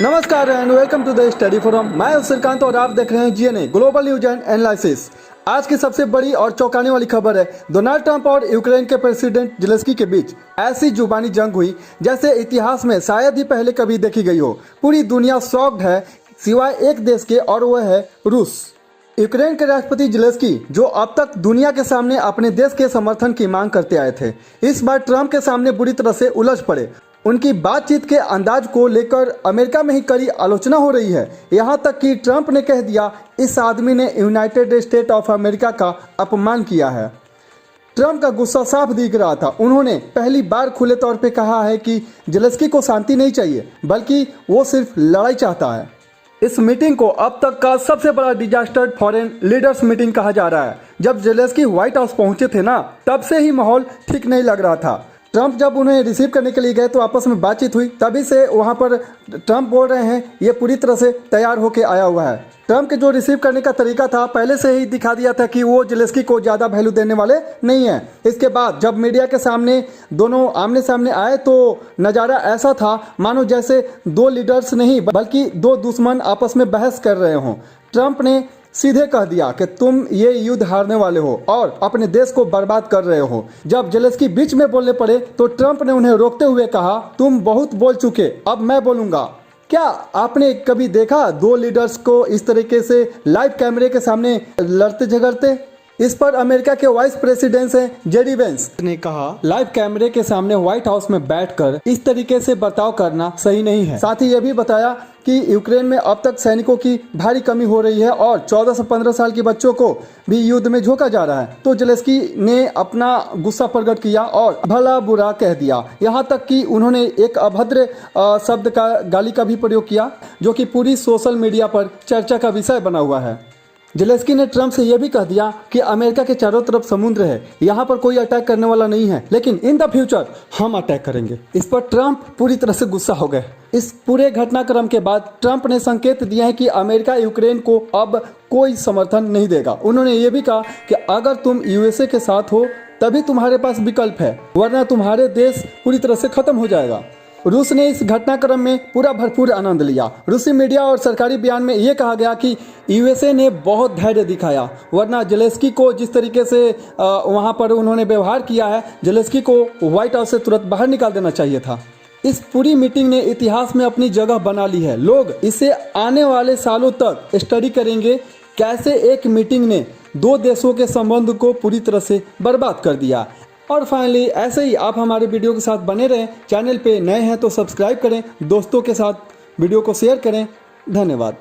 नमस्कार and welcome to the study forum. मैं हूं श्रीकांत और आप देख रहे हैं GNA global news and analysis. आज की सबसे बड़ी और चौंकाने वाली खबर है, डोनाल्ड ट्रंप और यूक्रेन के प्रेसिडेंट जेलेंस्की के बीच ऐसी जुबानी जंग हुई जैसे इतिहास में शायद ही पहले कभी देखी गई हो। पूरी दुनिया शॉक्ड है सिवाय एक देश के, और वह है रूस। यूक्रेन के राष्ट्रपति जेलेंस्की, जो अब तक दुनिया के सामने अपने देश के समर्थन की मांग करते आए थे, इस बार ट्रंप के सामने बुरी तरह से उलझ पड़े। उनकी बातचीत के अंदाज को लेकर अमेरिका में ही कड़ी आलोचना हो रही है। यहां तक कि ट्रंप ने कह दिया, इस आदमी ने यूनाइटेड स्टेट ऑफ अमेरिका का अपमान किया है। ट्रंप का गुस्सा साफ दिख रहा था। उन्होंने पहली बार खुले तौर पे कहा है कि जेलेंस्की को शांति नहीं चाहिए, बल्कि वो सिर्फ लड़ाई चाहता है। इस मीटिंग को अब तक का सबसे बड़ा डिजास्टर फॉरेन लीडर्स मीटिंग कहा जा रहा है। जब जेलेंस्की व्हाइट हाउस पहुंचे थे ना, तब से ही माहौल ठीक नहीं लग रहा था। ट्रंप जब उन्हें रिसीव करने के लिए गए तो आपस में बातचीत हुई, तभी से वहां पर ट्रंप बोल रहे हैं ये पूरी तरह से तैयार होकर आया हुआ है। ट्रंप के जो रिसीव करने का तरीका था, पहले से ही दिखा दिया था कि वो जेलेंस्की को ज़्यादा वैल्यू देने वाले नहीं हैं। इसके बाद जब मीडिया के सामने दोनों आमने सामने आए तो नज़ारा ऐसा था मानो जैसे दो लीडर्स नहीं बल्कि दो दुश्मन आपस में बहस कर रहे हों। ट्रंप ने सीधे कह दिया कि तुम ये युद्ध हारने वाले हो और अपने देश को बर्बाद कर रहे हो। जब जेलेंस्की बीच में बोलने पड़े तो ट्रंप ने उन्हें रोकते हुए कहा, तुम बहुत बोल चुके, अब मैं बोलूंगा। क्या आपने कभी देखा दो लीडर्स को इस तरीके से लाइव कैमरे के सामने लड़ते झगड़ते? इस पर अमेरिका के वाइस प्रेसिडेंट हैं जेडी वेंस ने कहा, लाइव कैमरे के सामने व्हाइट हाउस में बैठकर इस तरीके से बर्ताव करना सही नहीं है। साथ ही यह भी बताया कि यूक्रेन में अब तक सैनिकों की भारी कमी हो रही है और 14 से 15 साल के बच्चों को भी युद्ध में झोंका जा रहा है। तो जेलेंस्की ने अपना गुस्सा प्रकट किया और भला बुरा कह दिया। यहाँ तक कि उन्होंने एक अभद्र शब्द का गाली का भी प्रयोग किया, जो कि पूरी सोशल मीडिया पर चर्चा का विषय बना हुआ है। जेलेंस्की ने ट्रंप से यह भी कह दिया कि अमेरिका के चारों तरफ समुद्र है, यहाँ पर कोई अटैक करने वाला नहीं है, लेकिन इन द फ्यूचर हम अटैक करेंगे। इस पर ट्रंप पूरी तरह से गुस्सा हो गए। इस पूरे घटनाक्रम के बाद ट्रंप ने संकेत दिया है कि अमेरिका यूक्रेन को अब कोई समर्थन नहीं देगा। उन्होंने ये भी कहा कि अगर तुम यूएसए के साथ हो तभी तुम्हारे पास विकल्प है, वरना तुम्हारे देश पूरी तरह से खत्म हो जाएगा। रूस ने इस घटनाक्रम में पूरा भरपूर आनंद लिया। रूसी मीडिया और सरकारी बयान में ये कहा गया कि यूएसए ने बहुत धैर्य दिखाया, वरना जेलेंस्की को जिस तरीके से वहां पर उन्होंने व्यवहार किया है, जेलेंस्की को व्हाइट हाउस से तुरंत बाहर निकाल देना चाहिए था। इस पूरी मीटिंग ने इतिहास में अपनी जगह बना ली है। लोग इसे आने वाले सालों तक स्टडी करेंगे, कैसे एक मीटिंग ने दो देशों के संबंध को पूरी तरह से बर्बाद कर दिया। और फाइनली ऐसे ही आप हमारे वीडियो के साथ बने रहें। चैनल पे नए हैं तो सब्सक्राइब करें, दोस्तों के साथ वीडियो को शेयर करें। धन्यवाद।